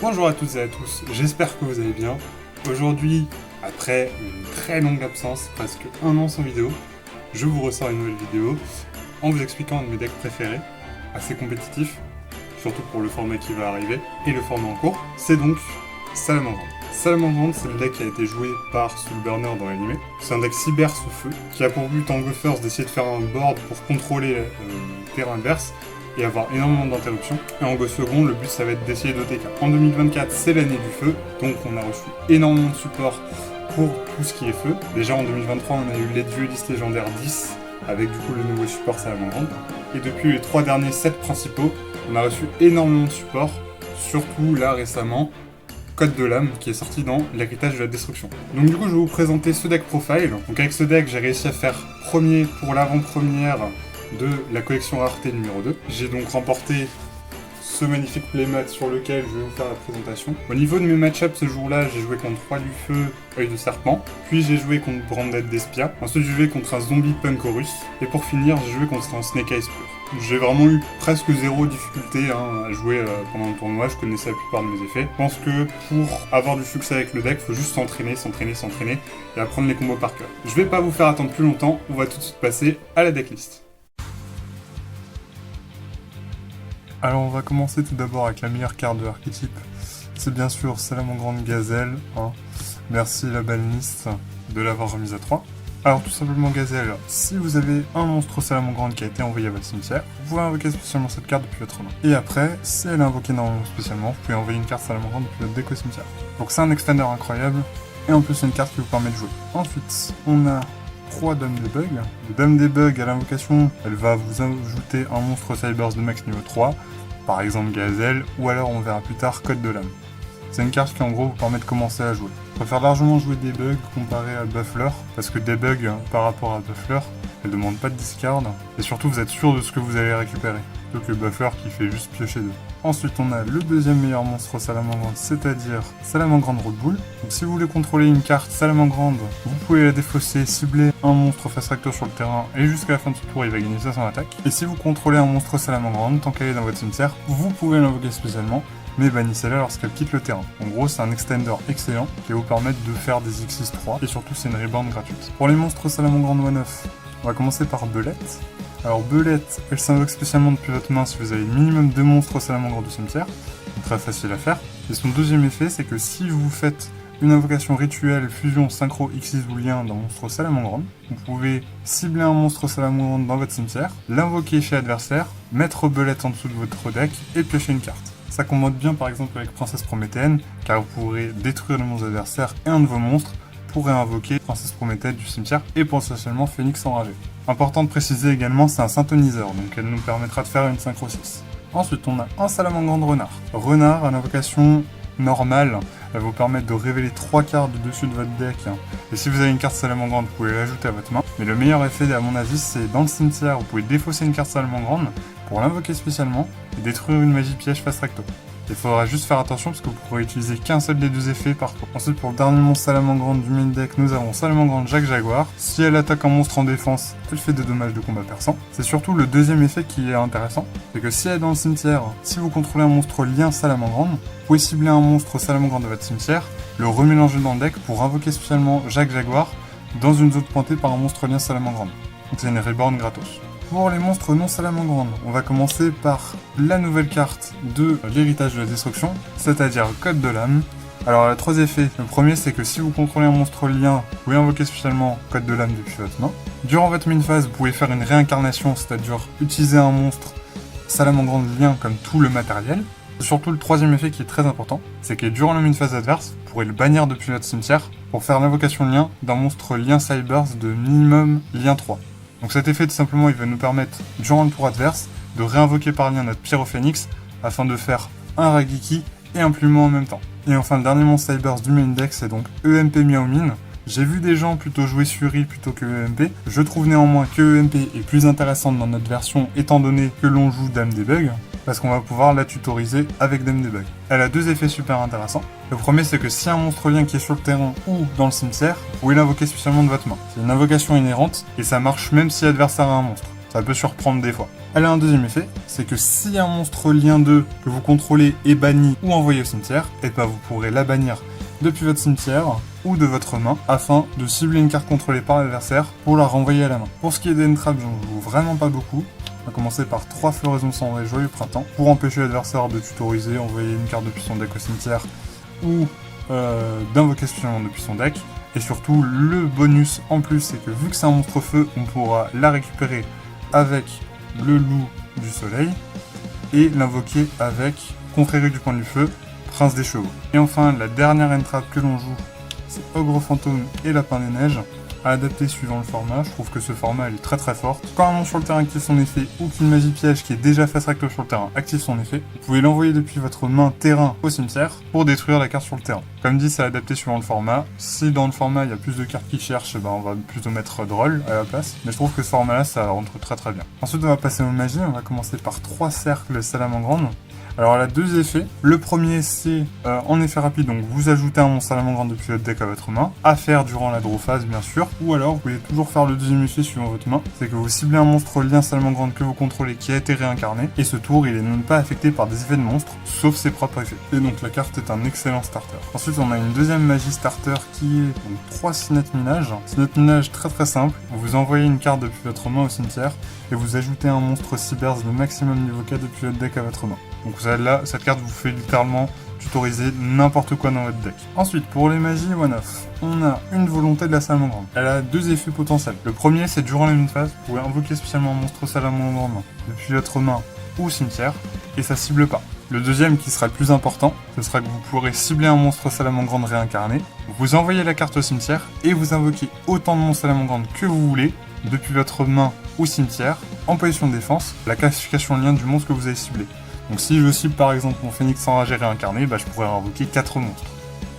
Bonjour à toutes et à tous, j'espère que vous allez bien. Aujourd'hui, après une très longue absence, presque un an sans vidéo, je vous ressors une nouvelle vidéo en vous expliquant un de mes decks préférés, assez compétitif, surtout pour le format qui va arriver, et le format en cours, c'est donc Salamangreande. Salamangreande, c'est le deck qui a été joué par Soulburner dans l'anime. C'est un deck cyber sous feu, qui a pour but en Go First d'essayer de faire un board pour contrôler le terrain adverse, et avoir énormément d'interruptions. Et en Go Second, le but ça va être d'essayer d'OTK. En 2024, c'est l'année du feu, donc on a reçu énormément de support pour tout ce qui est feu. Déjà en 2023, on a eu les duelistes légendaires 10, avec du coup le nouveau support Salamangreande. Et depuis les 3 derniers sets principaux, on a reçu énormément de support, surtout là récemment, Code de l'âme qui est sorti dans l'héritage de la destruction. Donc du coup je vais vous présenter ce deck profile. Donc avec ce deck j'ai réussi à faire premier pour l'avant-première de la collection rareté numéro 2. J'ai donc remporté ce magnifique playmat sur lequel je vais vous faire la présentation. Au niveau de mes match-ups ce jour-là, j'ai joué contre Roi du Feu, Œil de Serpent, puis j'ai joué contre Branded Despia, ensuite j'ai joué contre un Zombie Punkorus, et pour finir j'ai joué contre un Snake Eyes Pure. J'ai vraiment eu presque zéro difficulté à jouer pendant le tournoi, je connaissais la plupart de mes effets. Je pense que pour avoir du succès avec le deck, il faut juste s'entraîner et apprendre les combos par cœur. Je vais pas vous faire attendre plus longtemps, on va tout de suite passer à la decklist. Alors on va commencer tout d'abord avec la meilleure carte de l'archétype. C'est bien sûr Salamangreande Gazelle. Merci la balniste de l'avoir remise à 3. Alors tout simplement Gazelle, si vous avez un monstre Salamangreande qui a été envoyé à votre cimetière, vous pouvez invoquer spécialement cette carte depuis votre main. Et après, si elle est invoquée normalement spécialement, vous pouvez envoyer une carte Salamangreande depuis votre deck au cimetière. Donc c'est un extender incroyable, et en plus c'est une carte qui vous permet de jouer. Ensuite, on a 3 Dames des Bugs. Le Dame des Bugs à l'invocation, elle va vous ajouter un monstre Cybers de max niveau 3, par exemple Gazelle, ou alors on verra plus tard Code de l'âme. C'est une carte qui en gros vous permet de commencer à jouer. Je préfère largement jouer des bugs comparé à Buffler, parce que des bugs par rapport à Buffler, elles ne demandent pas de discard, et surtout vous êtes sûr de ce que vous allez récupérer, plutôt que Buffler qui fait juste piocher d'eux. Ensuite on a le deuxième meilleur monstre Salamangreande, c'est-à-dire Salamangreande Road Bull. Donc si vous voulez contrôler une carte Salamangreande, vous pouvez la défausser, cibler un monstre face recto sur le terrain, et jusqu'à la fin de ce tour il va gagner 500 attaque. Et si vous contrôlez un monstre Salamangreande, tant qu'elle est dans votre cimetière, vous pouvez l'invoquer spécialement, mais bannissez-la lorsqu'elle quitte le terrain. En gros, c'est un extender excellent qui va vous permettre de faire des X6-3 et surtout c'est une reborn gratuite. Pour les monstres Salamangreande 1-9, on va commencer par Belette. Alors Belette, elle s'invoque spécialement depuis votre main si vous avez minimum 2 monstres Salamangreande du cimetière, donc très facile à faire. Et son deuxième effet, c'est que si vous faites une invocation rituelle, fusion, synchro, X6 ou lien d'un monstre Salamangreande, vous pouvez cibler un monstre Salamangreande dans votre cimetière, l'invoquer chez l'adversaire, mettre Belette en dessous de votre deck et piocher une carte. Ça commente bien par exemple avec Princesse Prométhéenne, car vous pourrez détruire le monstre adversaire et un de vos monstres pour réinvoquer Princesse Prométhéenne du cimetière et potentiellement Phénix enragé. Important de préciser également, c'est un synthoniseur, donc elle nous permettra de faire une synchro 6. Ensuite, on a un Salamangreande Renard. Renard, à l'invocation normale, elle va vous permettre de révéler 3 cartes du dessus de votre deck. Et si vous avez une carte Salamangreande, vous pouvez l'ajouter à votre main. Mais le meilleur effet, à mon avis, c'est dans le cimetière, vous pouvez défausser une carte Salamangreande pour l'invoquer spécialement et détruire une magie piège face recto. Il faudra juste faire attention parce que vous pourrez utiliser qu'un seul des 2 effets par tour. Ensuite, pour le dernier monstre Salamangreande du main deck, nous avons Salamangreande Jack Jaguar. Si elle attaque un monstre en défense, elle fait des dommages de combat perçant. C'est surtout le deuxième effet qui est intéressant, c'est que si elle est dans le cimetière, si vous contrôlez un monstre lien Salamangreande, vous pouvez cibler un monstre Salamangreande de votre cimetière, le remélanger dans le deck pour invoquer spécialement Jack Jaguar dans une zone pointée par un monstre lien Salamangreande. Donc c'est une reborn gratos. Pour les monstres non Salamangreande, on va commencer par la nouvelle carte de l'héritage de la destruction, c'est-à-dire Code de l'âme. Alors elle a 3 effets. Le premier, c'est que si vous contrôlez un monstre lien, vous pouvez invoquer spécialement Code de l'âme depuis votre main. Durant votre main phase, vous pouvez faire une réincarnation, c'est-à-dire utiliser un monstre Salamangreande lien comme tout le matériel. Surtout le troisième effet qui est très important, c'est que durant la main phase adverse, vous pourrez le bannir depuis votre cimetière pour faire l'invocation lien d'un monstre lien Cybers de minimum lien 3. Donc cet effet tout simplement il va nous permettre durant le tour adverse de réinvoquer par lien notre Pyrophénix afin de faire un Ragiki et un Plumeau en même temps. Et enfin le dernier monstre Cybers du main deck c'est donc EMP Miaomine. J'ai vu des gens plutôt jouer Suri plutôt que EMP. Je trouve néanmoins que EMP est plus intéressante dans notre version étant donné que l'on joue Dame des Bugs, parce qu'on va pouvoir la tutoriser avec Dame des Bugs. Elle a 2 effets super intéressants. Le premier c'est que si un monstre lien qui est sur le terrain ou dans le cimetière, vous pouvez l'invoquer spécialement de votre main. C'est une invocation inhérente et ça marche même si l'adversaire a un monstre. Ça peut surprendre des fois. Elle a un deuxième effet, c'est que si un monstre lien 2 que vous contrôlez est banni ou envoyé au cimetière, et ben vous pourrez la bannir depuis votre cimetière ou de votre main afin de cibler une carte contrôlée par l'adversaire pour la renvoyer à la main. Pour ce qui est d'Entrap, j'en joue vraiment pas beaucoup. On va commencer par 3 floraisons cendrées joyeux printemps pour empêcher l'adversaire de tutoriser, envoyer une carte depuis son deck au cimetière ou d'invoquer suffisamment depuis son deck. Et surtout, le bonus en plus, c'est que vu que c'est un monstre feu, on pourra la récupérer avec le loup du soleil et l'invoquer avec confrérie du point du feu, prince des chevaux. Et enfin, la dernière entrave que l'on joue, c'est ogre fantôme et lapin des neiges, à adapter suivant le format. Je trouve que ce format elle est très très forte. Quand un monstre sur le terrain active son effet ou qu'une magie piège qui est déjà face recto sur le terrain active son effet, vous pouvez l'envoyer depuis votre main terrain au cimetière pour détruire la carte sur le terrain. Comme dit, c'est adapté suivant le format. Si dans le format il y a plus de cartes qui cherchent, ben on va plutôt mettre Droll à la place. Mais je trouve que ce format là ça rentre très très bien. Ensuite on va passer aux magies. On va commencer par 3 cercles salamandre. Alors elle a 2 effets. Le premier c'est en effet rapide, donc vous ajoutez un monstre salamandre depuis votre deck à votre main, à faire durant la draw phase bien sûr, ou alors vous pouvez toujours faire le deuxième effet suivant votre main, c'est que vous ciblez un monstre lien salamandre que vous contrôlez qui a été réincarné, et ce tour il est même pas affecté par des effets de monstre, sauf ses propres effets. Et donc la carte est un excellent starter. Ensuite on a une deuxième magie starter qui est donc 3 Syneth Minage. Syneth Minage très très simple, vous envoyez une carte depuis votre main au cimetière, et vous ajoutez un monstre Cyberse de maximum niveau 4 depuis votre deck à votre main. Donc là, cette carte vous fait littéralement tutoriser n'importe quoi dans votre deck. Ensuite, pour les magies one-off, on a une volonté de la salamandre. Elle a 2 effets potentiels. Le premier, c'est durant la phase, vous pouvez invoquer spécialement un monstre salamandre depuis votre main ou cimetière, et ça cible pas. Le deuxième, qui sera le plus important, ce sera que vous pourrez cibler un monstre salamandre réincarné, vous envoyez la carte au cimetière, et vous invoquez autant de monstres salamandre que vous voulez, depuis votre main ou cimetière, en position de défense, la classification lien du monstre que vous avez ciblé. Donc si je cible par exemple mon phénix enragé réincarné, je pourrais invoquer 4 monstres.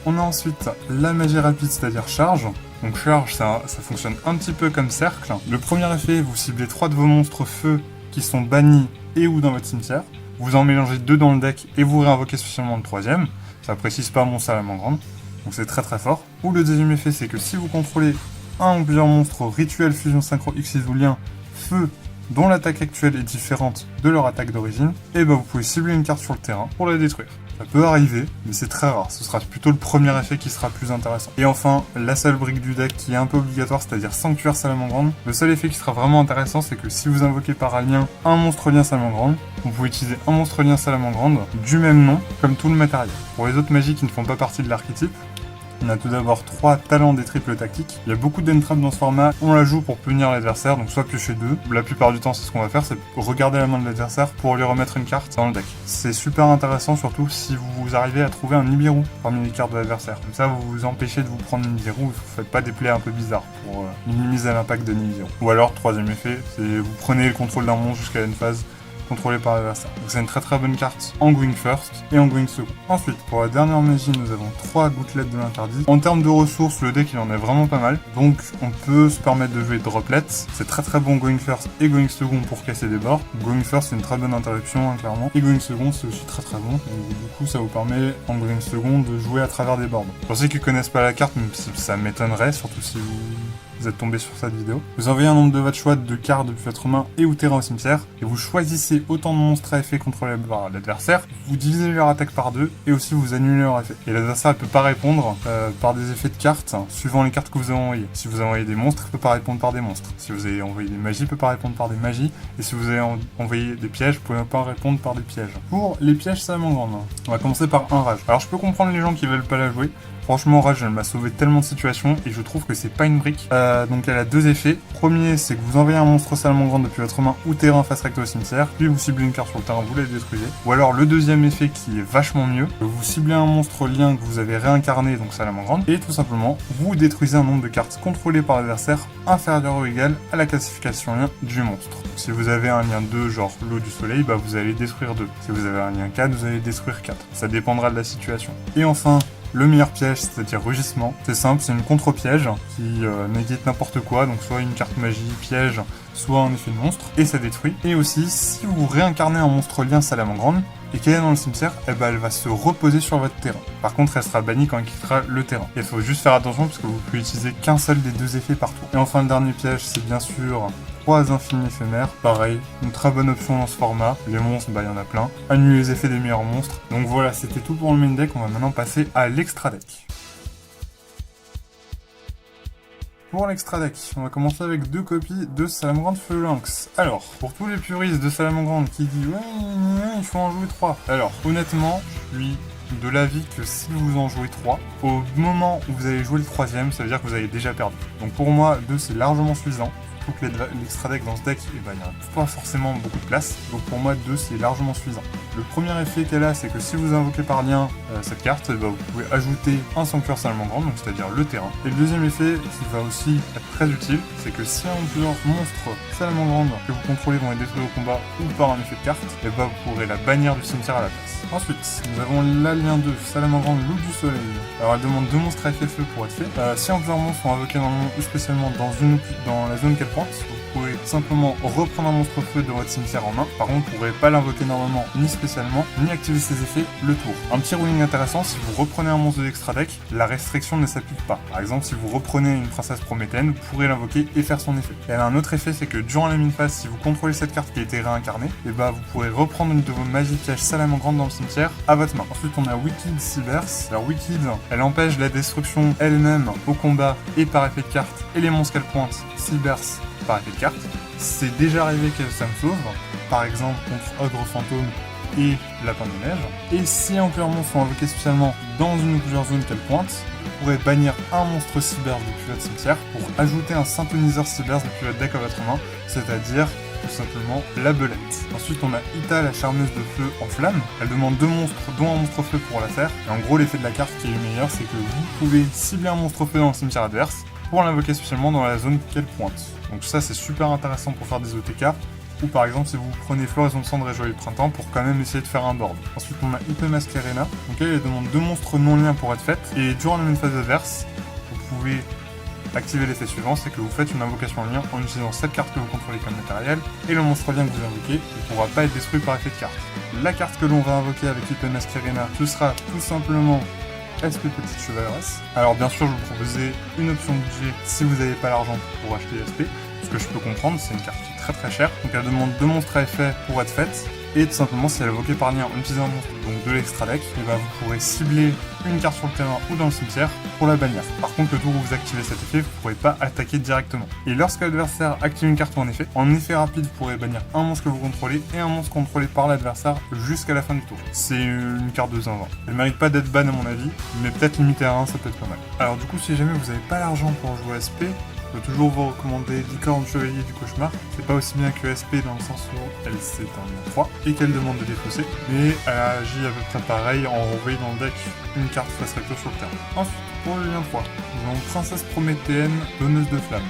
On a ensuite la magie rapide, c'est-à-dire charge. Donc charge, ça fonctionne un petit peu comme cercle. Le premier effet, vous ciblez 3 de vos monstres feu qui sont bannis et ou dans votre cimetière. Vous en mélangez 2 dans le deck et vous réinvoquez spécialement le troisième. Ça précise pas mon salamandre, donc c'est très très fort. Ou le deuxième effet, c'est que si vous contrôlez un ou plusieurs monstres rituel, fusion, synchro, Xyz ou lien, feu, dont l'attaque actuelle est différente de leur attaque d'origine, et vous pouvez cibler une carte sur le terrain pour la détruire. Ça peut arriver, mais c'est très rare, ce sera plutôt le premier effet qui sera plus intéressant. Et enfin, la seule brique du deck qui est un peu obligatoire, c'est-à-dire Sanctuaire Salamandre. Le seul effet qui sera vraiment intéressant, c'est que si vous invoquez par alien un monstre lien Salamandre, vous pouvez utiliser un monstre lien Salamandre du même nom, comme tout le matériel. Pour les autres magies qui ne font pas partie de l'archétype, on a tout d'abord 3 talents des triples tactiques. Il y a beaucoup d'entraps dans ce format. On la joue pour punir l'adversaire, donc soit piocher 2. La plupart du temps, c'est ce qu'on va faire, c'est regarder la main de l'adversaire pour lui remettre une carte dans le deck. C'est super intéressant, surtout si vous arrivez à trouver un Nibiru parmi les cartes de l'adversaire. Comme ça, vous vous empêchez de vous prendre une Nibiru, vous faites pas des plays un peu bizarres pour minimiser l'impact de Nibiru. Ou alors, troisième effet, c'est vous prenez le contrôle d'un monstre jusqu'à une phase contrôlé par l'adversaire. Donc c'est une très très bonne carte en going first et en going second. Ensuite, pour la dernière magie, nous avons 3 gouttelettes de l'interdit. En termes de ressources, le deck il en est vraiment pas mal. Donc on peut se permettre de jouer droplets. C'est très très bon going first et going second pour casser des bords. Going first c'est une très bonne interruption clairement. Et going second c'est aussi très très bon. Donc, du coup ça vous permet en going second de jouer à travers des boards. Pour ceux qui connaissent pas la carte, même si ça m'étonnerait, surtout si vous êtes tombé sur cette vidéo. Vous envoyez un nombre de votre choix de cartes depuis votre main et ou terrain au cimetière, et vous choisissez autant de monstres à effet contrôlés par l'adversaire, vous divisez leur attaque par 2, et aussi vous annulez leur effet. Et l'adversaire ne peut pas répondre par des effets de cartes, suivant les cartes que vous avez envoyées. Si vous envoyez des monstres, il ne peut pas répondre par des monstres. Si vous avez envoyé des magies, il ne peut pas répondre par des magies. Et si vous avez envoyé des pièges, vous ne pouvez pas répondre par des pièges. Pour les pièges salamandre, on va commencer par un rage. Alors je peux comprendre les gens qui veulent pas la jouer. Franchement, Rage, elle m'a sauvé tellement de situations et je trouve que c'est pas une brique. Donc elle a 2 effets. Premier, c'est que vous envoyez un monstre salamandre depuis votre main ou terrain face recto au cimetière, puis vous ciblez une carte sur le terrain, vous la détruisez. Ou alors le deuxième effet qui est vachement mieux, vous ciblez un monstre lien que vous avez réincarné, donc salamandre, et tout simplement, vous détruisez un nombre de cartes contrôlées par l'adversaire inférieur ou égal à la classification lien du monstre. Donc, si vous avez un lien 2, genre l'eau du soleil, vous allez détruire 2. Si vous avez un lien 4, vous allez détruire 4. Ça dépendra de la situation. Et enfin, le meilleur piège, c'est-à-dire rugissement, c'est simple, c'est une contre-piège qui négate n'importe quoi, donc soit une carte magie, piège, soit un effet de monstre, et ça détruit. Et aussi, si vous réincarnez un monstre lien salamandre et qu'elle est dans le cimetière, elle va se reposer sur votre terrain. Par contre, elle sera bannie quand elle quittera le terrain. Et il faut juste faire attention parce que vous pouvez utiliser qu'un seul des 2 effets par tour. Et enfin, le dernier piège, c'est bien sûr 3 infinis éphémères, pareil, une très bonne option dans ce format. Les monstres, bah il y en a plein. Annuler les effets des meilleurs monstres. Donc voilà, c'était tout pour le main deck, on va maintenant passer à l'extra deck. Pour l'extra deck, on va commencer avec 2 copies de Salamangreande Feu Lynx. Alors, pour tous les puristes de Salamangreande qui disent ouais, il faut en jouer 3. Alors, honnêtement, je suis de l'avis que si vous en jouez 3, au moment où vous allez jouer le 3ème, ça veut dire que vous avez déjà perdu. Donc pour moi, 2 c'est largement suffisant. Surtout que l'extra deck dans ce deck, il n'y a pas forcément beaucoup de place. Donc pour moi, 2 c'est largement suffisant. Le premier effet qu'elle a, c'est que si vous invoquez par lien cette carte, vous pouvez ajouter un sanctuaire Salamangreande, donc c'est-à-dire le terrain. Et le deuxième effet, qui va aussi être très utile, c'est que si plusieurs monstres Salamangreande que vous contrôlez vont être détruits au combat ou par un effet de carte, et vous pourrez la bannir du cimetière à la place. Ensuite, nous avons l'alien 2, Salamangreande Loup du Soleil. Alors elle demande 2 monstres à effet feu pour être fait. Si plusieurs monstres sont invoqués dans le monde ou spécialement dans la zone qu'elle pointe, vous pouvez simplement reprendre un monstre feu de votre cimetière en main. Par contre, vous ne pourrez pas l'invoquer normalement, ni spécialement, ni activer ses effets le tour. Un petit ruling intéressant, si vous reprenez un monstre de l'extra deck, la restriction ne s'applique pas. Par exemple, si vous reprenez une princesse prométhéenne, vous pourrez l'invoquer et faire son effet. Et elle a un autre effet, c'est que durant la mine phase, si vous contrôlez cette carte qui a été réincarnée, et vous pourrez reprendre une de vos magies pièges Salamangreande dans le cimetière à votre main. Ensuite, on a Wicked Cybers. Alors Wicked, elle empêche la destruction elle-même au combat et par effet de carte, et les monstres qu'elle pointe, Cybers par effet de carte. C'est déjà arrivé que ça me sauve, par exemple contre Ogre Fantôme et Lapin de Neige. Et si un plusieurs monstres sont invoqués spécialement dans une ou plusieurs zones qu'elle pointe, vous pourrez bannir un monstre Cybers depuis votre cimetière pour ajouter un synthoniseur Cybers depuis votre deck à votre main, c'est-à-dire tout simplement la belette. Ensuite on a Ita, la charmeuse de feu en flamme. Elle demande 2 monstres dont un monstre feu pour la faire. Et en gros l'effet de la carte qui est le meilleur, c'est que vous pouvez cibler un monstre feu dans le cimetière adverse pour l'invoquer spécialement dans la zone qu'elle pointe. Donc ça c'est super intéressant pour faire des OTK, ou par exemple si vous prenez Floraison de Cendre et Joyeux Printemps pour quand même essayer de faire un board. Ensuite on a IP Masquerena, donc elle demande 2 monstres non liens pour être faites, et durant la même phase adverse, vous pouvez activer l'effet suivant, c'est que vous faites une invocation en lien en utilisant cette carte que vous contrôlez comme matériel, et le monstre lien que vous invoquez ne pourra pas être détruit par effet de carte. La carte que l'on va invoquer avec IP Masquerena, ce sera tout simplement SP Petite Chevaleresse. Alors bien sûr je vous proposais une option budget si vous n'avez pas l'argent pour acheter SP, ce que je peux comprendre, c'est une carte qui est très chère, donc elle demande 2 monstres à effet pour être faite, et tout simplement si elle est invoquée par lien en utilisant un monstre donc de l'extra deck, et vous pourrez cibler une carte sur le terrain ou dans le cimetière pour la bannir. Par contre le tour où vous activez cet effet, vous ne pourrez pas attaquer directement. Et lorsque l'adversaire active une carte en effet rapide, vous pourrez bannir un monstre que vous contrôlez et un monstre contrôlé par l'adversaire jusqu'à la fin du tour. C'est une carte de 120. Elle mérite pas d'être ban à mon avis, mais peut-être limitée à 1 ça peut être pas mal. Alors du coup si jamais vous n'avez pas l'argent pour jouer à SP, je peux toujours vous recommander Licorne Chevalier du Cauchemar. C'est pas aussi bien que SP dans le sens où elle c'est un 3 et qu'elle demande de défausser, mais elle agit à peu près pareil en renvoyant dans le deck une carte face recto sur le terrain. Ensuite, pour le lien 3, nous avons Princesse Prométhéenne, Donneuse de Flammes.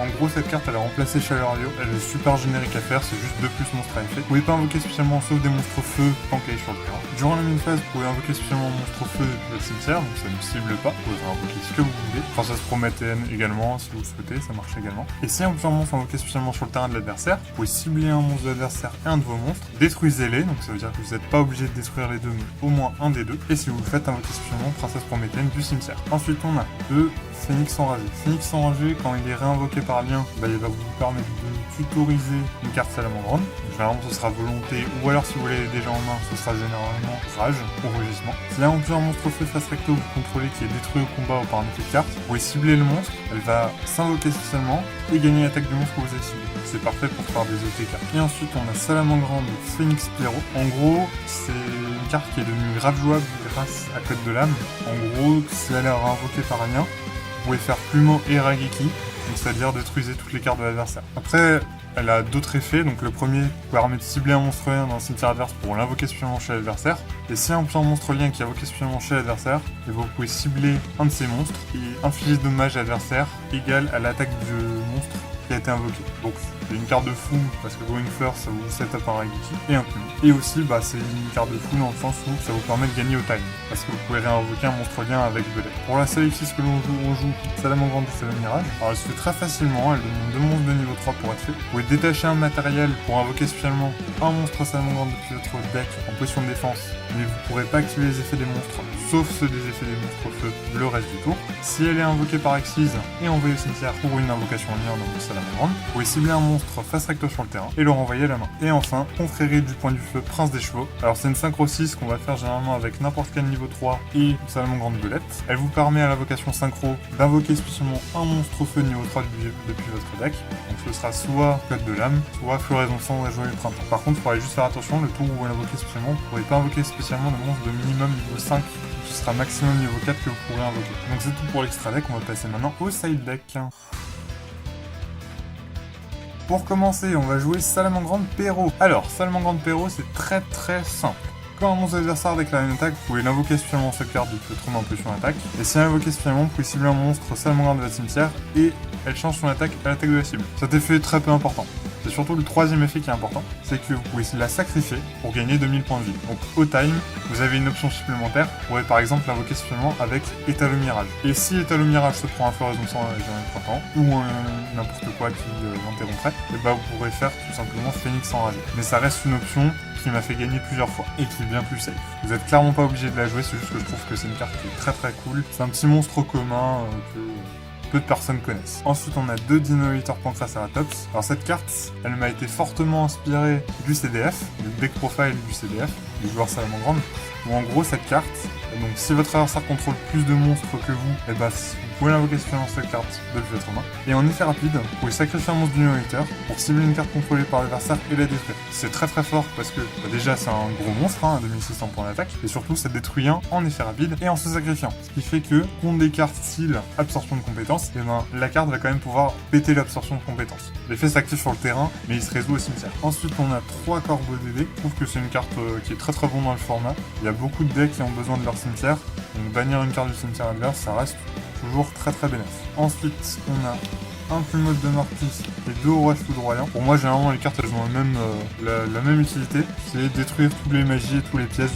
En gros, cette carte elle a remplacé Chaleurlio, elle est super générique à faire, c'est juste 2 plus monstres à effet. Vous pouvez pas invoquer spécialement sauf des monstres feu tant qu'elle est sur le terrain. Durant la main phase, vous pouvez invoquer spécialement un monstre feu depuis le cimetière, donc ça ne cible pas, vous pouvez invoquer ce que vous voulez. Princesse Prométhéenne également, si vous le souhaitez, ça marche également. Et si un monstre invoqué spécialement sur le terrain de l'adversaire, vous pouvez cibler un monstre de l'adversaire et un de vos monstres, détruisez-les, donc ça veut dire que vous n'êtes pas obligé de détruire les deux, mais au moins un des deux. Et si vous le faites, invoquer spécialement Princesse Prométhéenne du cimetière. Ensuite, on a Phénix Enragé. Phénix Enragé, quand il est réinvoqué par lien, il va vous permettre de tutoriser une carte Salamangreande. Généralement, ce sera volonté, ou alors si vous l'avez déjà en main, ce sera généralement rage ou rugissement. S'il y a un plusieurs monstre feu face recto que vous contrôlez qui est détruit au combat ou par un effet de carte, vous pouvez cibler le monstre, elle va s'invoquer spécialement et gagner l'attaque du monstre que vous avez ciblé. C'est parfait pour faire des OTK. Et ensuite, on a Salamangreande Phénix Pyro. En gros, c'est une carte qui est devenue grave jouable grâce à Code de l'âme. En gros, si elle est réinvoquée par lien, vous pouvez faire Plumeau et Rageki, c'est-à-dire détruire toutes les cartes de l'adversaire. Après, elle a d'autres effets, donc le premier vous permet de cibler un monstre lien dans le cimetière adverse pour l'invoquer spécialement chez l'adversaire. Et si un monstre lien qui est invoqué spécialement chez l'adversaire, vous pouvez cibler un de ces monstres et infliger de dommages à l'adversaire égal à l'attaque du monstre qui a été invoqué. Donc c'est une carte de fou parce que Going First ça vous set up un Rageki et un Plumeau. Et aussi c'est une carte de fou dans le sens où ça vous permet de gagner au time parce que vous pouvez réinvoquer un monstre lien avec Belette. Pour la sélection que l'on joue, on joue Salamangreande et Salammirage. Alors elle se fait très facilement, elle demande 2 monstres de niveau 3 pour être fait. Vous pouvez détacher un matériel pour invoquer spécialement un monstre Salamangreande depuis votre deck en position de défense, mais vous ne pourrez pas activer les effets des monstres, sauf ceux des effets des monstres feu le reste du tour. Si elle est invoquée par Exise et envoyée au cimetière pour une invocation en lien dans le Salamangreande, Salamangreande. Vous pouvez cibler un monstre face recto sur le terrain et le renvoyer à la main. Et enfin, confrérie du point du feu, Prince des Chevaux. Alors c'est une synchro 6 qu'on va faire généralement avec n'importe quel niveau 3 et Salamangreande belette. Elle vous permet à l'invocation synchro d'invoquer spécialement un monstre au feu niveau 3 depuis votre deck. Donc ce sera soit Code de l'âme, soit Floraison Cendre et Joyeux Printemps. Par contre, il faudra juste faire attention, le tour où vous l'invoquez spécialement, vous ne pourrez pas invoquer spécialement de monstre de minimum niveau 5. Ce sera maximum niveau 4 que vous pourrez invoquer. Donc c'est tout pour l'extra deck, on va passer maintenant au side deck. Pour commencer, on va jouer Salamangreande Perro. Alors, Salamangreande Perro, c'est très simple. Quand un monstre adversaire déclare une attaque, vous pouvez l'invoquer spécialement cette carte depuis votre main en position d'attaque. Et si l'invoquez spécialement, vous pouvez cibler un monstre Salamangreande de votre cimetière et elle change son attaque à l'attaque de la cible. Cet effet est très peu important. C'est surtout le troisième effet qui est important, c'est que vous pouvez la sacrifier pour gagner 2000 points de vie. Donc au time, vous avez une option supplémentaire, vous pourrez par exemple l'invoquer spécialement avec Étale au Mirage. Et si Étale au Mirage se prend un Floraison Cendre et Joyeux Printemps, ou n'importe quoi qui l'interromprait, et bah vous pourrez faire tout simplement Phénix enragé. Mais ça reste une option qui m'a fait gagner plusieurs fois et qui est bien plus safe. Vous êtes clairement pas obligé de la jouer, c'est juste que je trouve que c'est une carte qui est très cool. C'est un petit monstre commun que peu de personnes connaissent. Ensuite, on a deux Dino Eater Pancraceratops. Alors cette carte, elle m'a été fortement inspirée du CDF, du deck profile du CDF, du joueur Salamangreande, où en gros cette carte, donc si votre adversaire contrôle plus de monstres que vous, et bah vous pouvez l'invoquer sur cette carte depuis votre main. Et en effet rapide, vous pouvez sacrifier un monstre Dino Eater pour cibler une carte contrôlée par l'adversaire et la détruire. C'est très fort parce que déjà c'est un gros monstre, hein, à 2600 points d'attaque, et surtout ça détruit un en effet rapide et en se sacrifiant. Ce qui fait que contre des cartes style absorption de compétences, et ben la carte va quand même pouvoir péter l'absorption de compétences. L'effet s'active sur le terrain, mais il se résout au cimetière. Ensuite on a 3 Corbeaux DD. Je trouve que c'est une carte qui est très bon dans le format. Il y a beaucoup de decks qui ont besoin de leur cimetière, donc bannir une carte du cimetière adverse, ça reste toujours très bénéfique. Ensuite, on a un Plumeau de Mortis et 2 Orages Foudroyants. Pour moi, généralement, les cartes, elles ont la même utilité, c'est détruire tous les magies et tous les pièges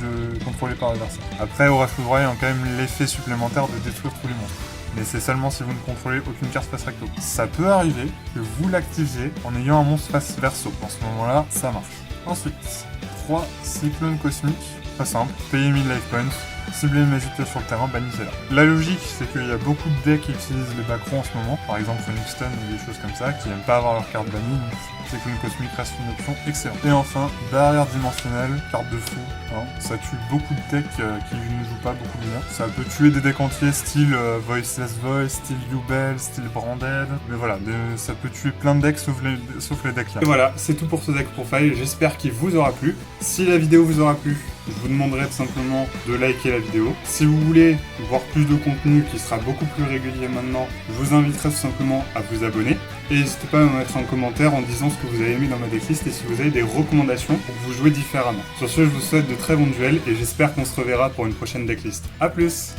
contrôlés par l'adversaire. Après, Orage Foudroyant a quand même l'effet supplémentaire de détruire tous les monstres. Mais c'est seulement si vous ne contrôlez aucune carte face recto. Ça peut arriver que vous l'activiez en ayant un monstre face verso. Dans ce moment-là, ça marche. Ensuite, 3 Cyclones Cosmiques. Très simple, payez 1000 life points, ciblez une magie sur le terrain, bannissez-la. La logique, c'est qu'il y a beaucoup de decks qui utilisent les Backrons en ce moment, par exemple Phoenix Stone ou des choses comme ça, qui n'aiment pas avoir leur carte bannie, donc Cyclone Cosmique reste une option excellente. Et enfin, barrière dimensionnelle, carte de fou, hein, ça tue beaucoup de decks qui ne jouent pas beaucoup bien. Ça peut tuer des decks entiers style Voiceless Voice, style Yubel, style Branded, mais voilà, ça peut tuer plein de decks sauf les decks là. Et voilà, c'est tout pour ce deck profile, j'espère qu'il vous aura plu. Si la vidéo vous aura plu, je vous demanderai tout simplement de liker la vidéo. Si vous voulez voir plus de contenu qui sera beaucoup plus régulier maintenant, je vous inviterai tout simplement à vous abonner. Et n'hésitez pas à me mettre un commentaire en disant ce que vous avez aimé dans ma decklist et si vous avez des recommandations pour vous jouer différemment. Sur ce, je vous souhaite de très bons duels et j'espère qu'on se reverra pour une prochaine decklist. A plus!